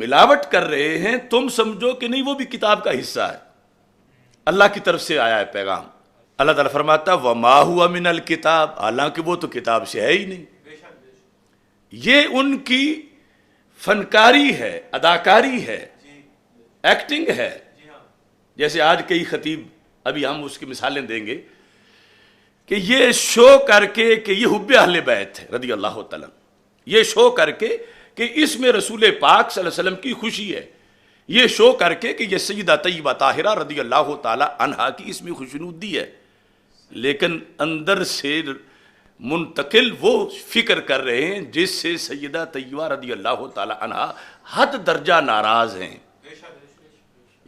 ملاوٹ کر رہے ہیں تم سمجھو کہ نہیں وہ بھی کتاب کا حصہ ہے، اللہ کی طرف سے آیا ہے پیغام۔ اللہ تعالیٰ فرماتا وما ہوا من الکتاب، حالانکہ وہ تو کتاب سے ہے ہی نہیں۔ یہ ان کی فنکاری ہے، اداکاری ہے، ایکٹنگ ہے۔ جیسے آج کئی خطیب، ابھی ہم اس کی مثالیں دیں گے، کہ یہ شو کر کے کہ یہ حب اہل بیت ہے رضی اللہ تعالیٰ، یہ شو کر کے کہ اس میں رسول پاک صلی اللہ علیہ وسلم کی خوشی ہے، یہ شو کر کے کہ یہ سیدہ طیبہ طاہرہ رضی اللہ تعالیٰ عنہا کی اس میں خوشنودی ہے، لیکن اندر سے منتقل وہ فکر کر رہے ہیں جس سے سیدہ طیبہ رضی اللہ تعالیٰ عنہا حد درجہ ناراض ہیں۔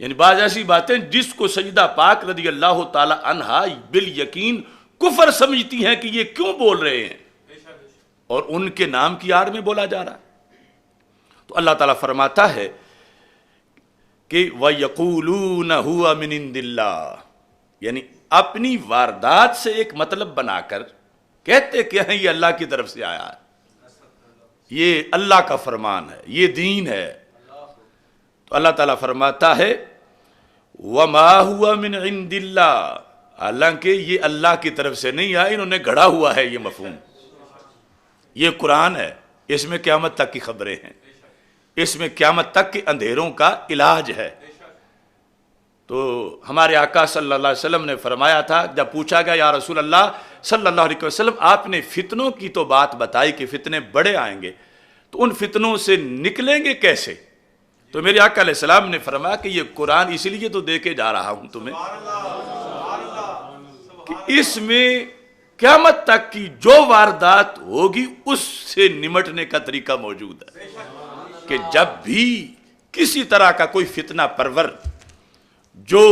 یعنی بعض ایسی باتیں جس کو سیدہ پاک رضی اللہ تعالیٰ عنہا بالیقین کفر سمجھتی ہیں کہ یہ کیوں بول رہے ہیں، اور ان کے نام کی آڑ میں بولا جا رہا ہے۔ تو اللہ تعالیٰ فرماتا ہے کہ وَيَقُولُونَ هُوَ مِنْ عِنْدِ اللَّهِ، یعنی اپنی واردات سے ایک مطلب بنا کر کہتے کہ ہیں یہ اللہ کی طرف سے آیا ہے، یہ اللہ کا فرمان ہے، یہ دین ہے۔ تو اللہ تعالیٰ فرماتا ہے وَمَا هُوَ مِنْ عِنْدِ اللَّهِ، حالانکہ یہ اللہ کی طرف سے نہیں آیا، انہوں نے گھڑا ہوا ہے یہ مفہوم۔ یہ قرآن ہے، اس میں قیامت تک کی خبریں ہیں، اس میں قیامت تک کے اندھیروں کا علاج ہے۔ تو ہمارے آقا صلی اللہ علیہ وسلم نے فرمایا تھا، جب پوچھا گیا یا رسول اللہ صلی اللہ علیہ وسلم آپ نے فتنوں کی تو بات بتائی کہ فتنے بڑے آئیں گے، تو ان فتنوں سے نکلیں گے کیسے؟ تو میرے آقا علیہ السلام نے فرمایا کہ یہ قرآن اس لیے تو دے کے جا رہا ہوں تمہیں کہ اس میں قیامت تک کی جو واردات ہوگی اس سے نمٹنے کا طریقہ موجود ہے، کہ جب بھی کسی طرح کا کوئی فتنہ پرور جو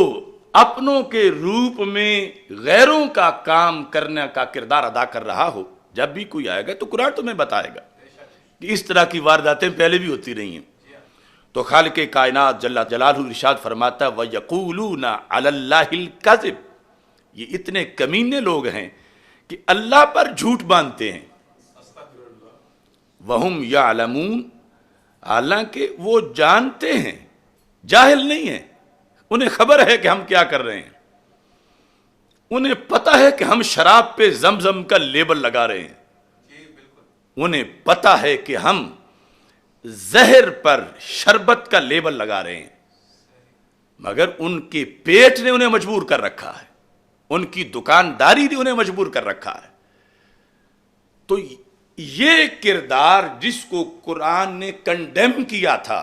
اپنوں کے روپ میں غیروں کا کام کرنے کا کردار ادا کر رہا ہو، جب بھی کوئی آئے گا تو قرآن تمہیں بتائے گا کہ اس طرح کی وارداتیں پہلے بھی ہوتی رہی ہیں۔ تو خالق کائنات جل جلالہ ارشاد فرماتا وَيَقُولُونَ عَلَى اللَّهِ الْكَذِبِ، یہ اتنے کمینے لوگ ہیں کہ اللہ پر جھوٹ باندھتے ہیں، وَهُمْ يَعْلَمُونَ، حالانکہ وہ جانتے ہیں، جاہل نہیں ہیں، انہیں خبر ہے کہ ہم کیا کر رہے ہیں، انہیں پتہ ہے کہ ہم شراب پہ زمزم کا لیبل لگا رہے ہیں، انہیں پتہ ہے کہ ہم زہر پر شربت کا لیبل لگا رہے ہیں، مگر ان کے پیٹ نے انہیں مجبور کر رکھا ہے، ان کی دکانداری نے انہیں مجبور کر رکھا ہے۔ تو یہ کردار جس کو قرآن نے کنڈیم کیا تھا،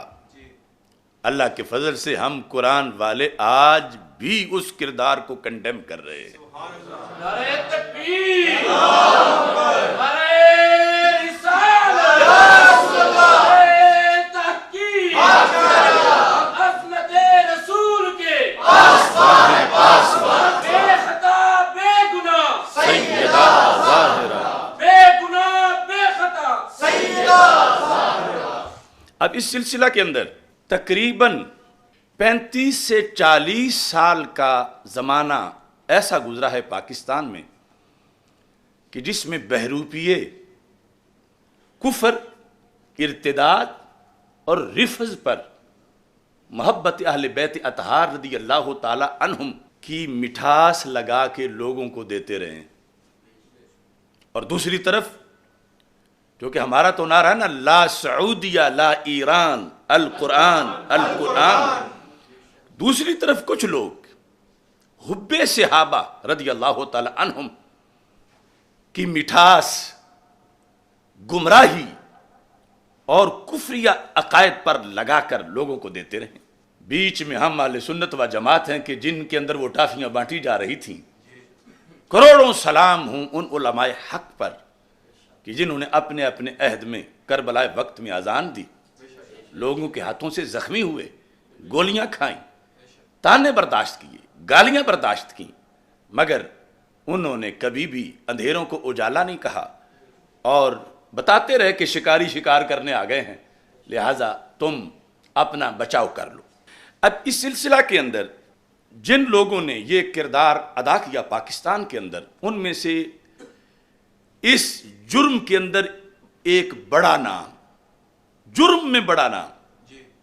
اللہ کے فضل سے ہم قرآن والے آج بھی اس کردار کو کنڈیم کر رہے ہیں۔ نعرہ تکبیر، نعرہ رسالت، نعرہ تحقیق، عظمت رسول کے بے خطا بے گناہ سیدہ ظاہرہ، بے گناہ بے خطا سیدہ ظاہرہ۔ اب اس سلسلہ کے اندر تقریباً 35 سے 40 سال کا زمانہ ایسا گزرا ہے پاکستان میں کہ جس میں بہروپیے، کفر، ارتداد اور رفض پر محبت اہل بیت اطہار رضی اللہ تعالی عنہم کی مٹھاس لگا کے لوگوں کو دیتے رہے ہیں، اور دوسری طرف کیونکہ ہمارا تو نعرہ ہے نا لا سعودیہ لا ایران القرآن القرآن، دوسری طرف کچھ لوگ حب صحابہ رضی اللہ تعالی عنہم کی مٹھاس، گمراہی اور کفریہ عقائد پر لگا کر لوگوں کو دیتے رہے۔ بیچ میں ہم اہل سنت و جماعت ہیں کہ جن کے اندر وہ ٹافیاں بانٹی جا رہی تھیں، کروڑوں سلام ہوں ان علماء حق پر کہ جنہوں نے اپنے اپنے عہد میں کربلا وقت میں اذان دی، لوگوں کے ہاتھوں سے زخمی ہوئے، گولیاں کھائیں، تانے برداشت کیے، گالیاں برداشت کیں، مگر انہوں نے کبھی بھی اندھیروں کو اجالا نہیں کہا، اور بتاتے رہے کہ شکاری شکار کرنے آ گئے ہیں، لہٰذا تم اپنا بچاؤ کر لو۔ اب اس سلسلہ کے اندر جن لوگوں نے یہ کردار ادا کیا پاکستان کے اندر، ان میں سے اس جرم کے اندر ایک بڑا نام، جرم میں بڑا نام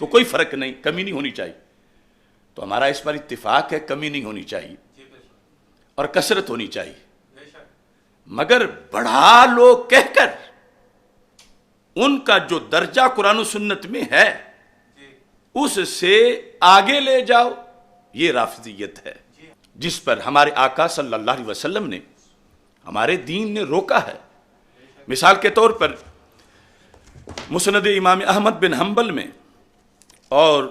تو کوئی فرق نہیں, کمی نہیں ہونی چاہیے. تو ہمارا اس پر اتفاق ہے, کمی نہیں ہونی چاہیے اور کثرت ہونی چاہیے. مگر بڑھا لو کہہ کر ان کا جو درجہ قرآن و سنت میں ہے اس سے آگے لے جاؤ, یہ رافضیت ہے جس پر ہمارے آقا صلی اللہ علیہ وسلم نے, ہمارے دین نے روکا ہے. مثال کے طور پر مسند امام احمد بن حنبل میں اور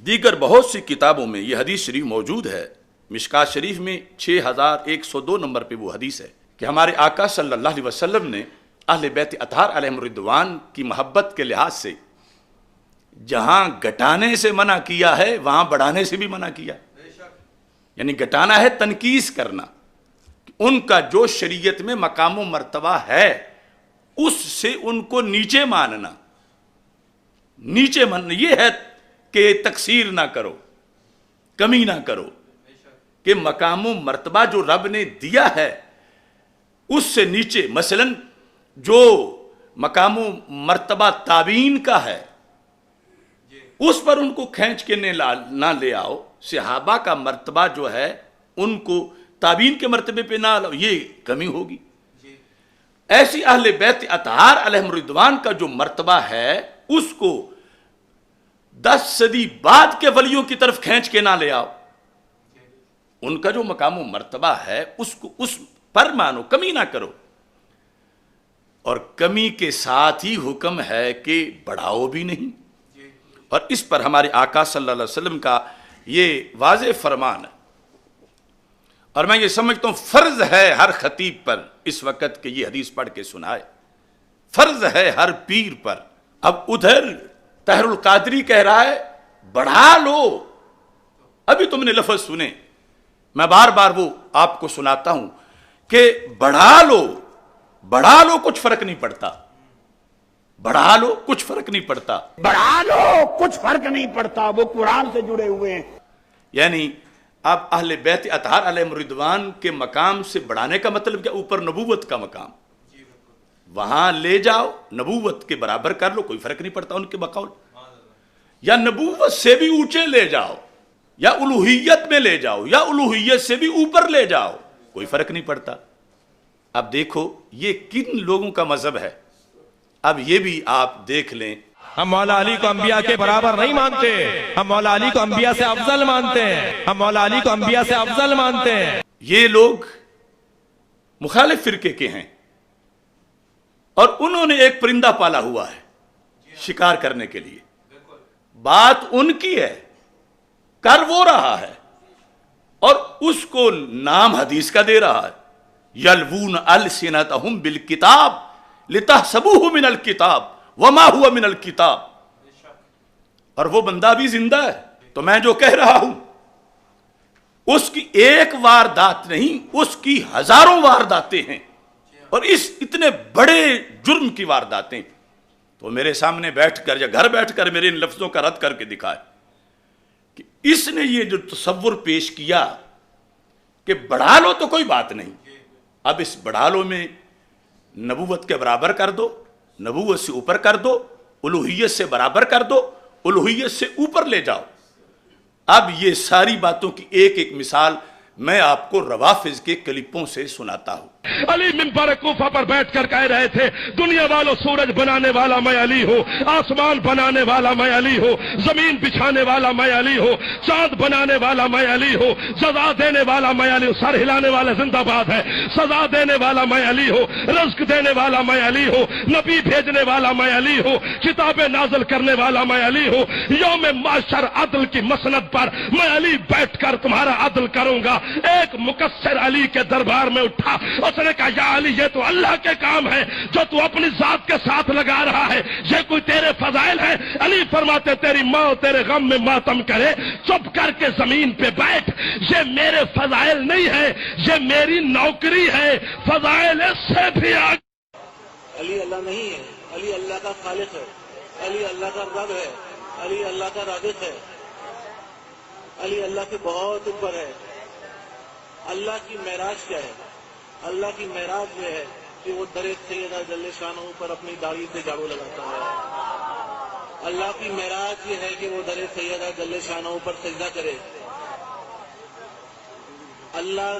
دیگر بہت سی کتابوں میں یہ حدیث شریف موجود ہے. مشکات شریف میں 6102 نمبر پہ وہ حدیث ہے کہ ہمارے آقا صلی اللہ علیہ وسلم نے اہل بیت اطہار علیہم الرضوان کی محبت کے لحاظ سے جہاں گھٹانے سے منع کیا ہے وہاں بڑھانے سے بھی منع کیا. یعنی گھٹانا ہے تنقیص کرنا, ان کا جو شریعت میں مقام و مرتبہ ہے اس سے ان کو نیچے ماننا. نیچے ماننا یہ ہے کہ تقصیر نہ کرو, کمی نہ کرو, کہ مقام و مرتبہ جو رب نے دیا ہے اس سے نیچے. مثلا جو مقام و مرتبہ تابعین کا ہے اس پر ان کو کھینچ کے نہ لے آؤ. صحابہ کا مرتبہ جو ہے ان کو تابعین کے مرتبے پہ نہ لاؤ, یہ کمی ہوگی. ایسی اہل بیت اطہار علیہم الرضوان کا جو مرتبہ ہے اس کو 10 صدی بعد کے ولیوں کی طرف کھینچ کے نہ لے آؤ. ان کا جو مقام و مرتبہ ہے اس کو اس پر مانو, کمی نہ کرو. اور کمی کے ساتھ ہی حکم ہے کہ بڑھاؤ بھی نہیں. اور اس پر ہمارے آقا صلی اللہ علیہ وسلم کا یہ واضح فرمان ہے. اور میں یہ سمجھتا ہوں فرض ہے ہر خطیب پر اس وقت کہ یہ حدیث پڑھ کے سنائے, فرض ہے ہر پیر پر. اب ادھر طاہر القادری کہہ رہا ہے بڑھا لو. ابھی تم نے لفظ سنے, میں بار بار وہ آپ کو سناتا ہوں کہ بڑھا لو کچھ فرق نہیں پڑتا. بڑھا لو کچھ فرق نہیں پڑتا. بڑھا لو کچھ فرق نہیں پڑتا, وہ قرآن سے جڑے ہوئے ہیں. یعنی اب اہل بیت اطہار علیہم الرضوان کے مقام سے بڑھانے کا مطلب کیا؟ اوپر نبوت کا مقام, وہاں لے جاؤ, نبوت کے برابر کر لو, کوئی فرق نہیں پڑتا ان کے بقول. یا نبوت سے بھی اونچے لے جاؤ, یا الوہیت میں لے جاؤ, یا الوہیت سے بھی اوپر لے جاؤ, کوئی فرق نہیں پڑتا. اب دیکھو یہ کن لوگوں کا مذہب ہے. اب یہ بھی آپ دیکھ لیں. ہم مولا علی کو انبیاء کے برابر نہیں مانتے, ہم مولا علی کو انبیاء سے افضل مانتے ہیں, ہم مولا علی کو انبیاء سے افضل مانتے ہیں. یہ لوگ مخالف فرقے کے ہیں اور انہوں نے ایک پرندہ پالا ہوا ہے شکار کرنے کے لیے. بات ان کی ہے, کر وہ رہا ہے اور اس کو نام حدیث کا دے رہا ہے. یلوون السنتہم بالکتاب لتحسبوہ من الکتاب وما ہوا من الکتاب. اور وہ بندہ بھی زندہ ہے. تو میں جو کہہ رہا ہوں اس کی ایک واردات نہیں, اس کی ہزاروں وارداتیں ہیں, اور اس اتنے بڑے جرم کی وارداتیں. تو میرے سامنے بیٹھ کر یا گھر بیٹھ کر میرے ان لفظوں کا رد کر کے دکھائے کہ اس نے یہ جو تصور پیش کیا کہ بڑھا لو تو کوئی بات نہیں, اب اس بڑھا لو میں نبوت کے برابر کر دو, نبوت سے اوپر کر دو, الوہیت سے برابر کر دو, الوہیت سے اوپر لے جاؤ. اب یہ ساری باتوں کی ایک ایک مثال میں آپ کو روافض کے کلپوں سے سناتا ہوں. علی منبر کوفہ پر بیٹھ کر کہہ رہے تھے دنیا والوں سورج بنانے والا میں علی ہوں, آسمان بنانے والا میں علی ہوں, زمین بچھانے والا میں علی ہوں, چاند بنانے والا میں علی ہوں, سزا دینے والا میں علی ہوں, سر ہلانے والا زندہ باد ہے, سزا دینے والا میں علی ہوں, رزق دینے والا میں علی ہوں, نبی بھیجنے والا میں علی ہوں, کتابیں نازل کرنے والا میں علی ہوں, یوم معاشر عدل کی مسند پر میں علی بیٹھ کر تمہارا عدل کروں گا. ایک مقصر علی کے دربار میں اٹھا, اس نے کہا یا علی یہ تو اللہ کے کام ہے جو تو اپنی ذات کے ساتھ لگا رہا ہے, یہ کوئی تیرے فضائل ہے؟ علی فرماتے تیری ماں تیرے غم میں ماتم کرے, چپ کر کے زمین پہ بیٹھ, یہ میرے فضائل نہیں ہے, یہ میری نوکری ہے, فضائل اس سے بھی آگے. علی اللہ نہیں ہے, علی اللہ کا خالق ہے, علی اللہ کا رب ہے, علی اللہ کا رازق ہے, علی اللہ سے بہت اوپر ہے. اللہ کی معراج کیا ہے؟ اللہ کی معراج یہ ہے کہ وہ در سیدہ جل شانہ پر اپنی داڑھی سے جھاڑو لگاتا ہے. اللہ کی معراج یہ ہے کہ وہ در سیدہ جل شانہ پر سجدہ کرے. اللہ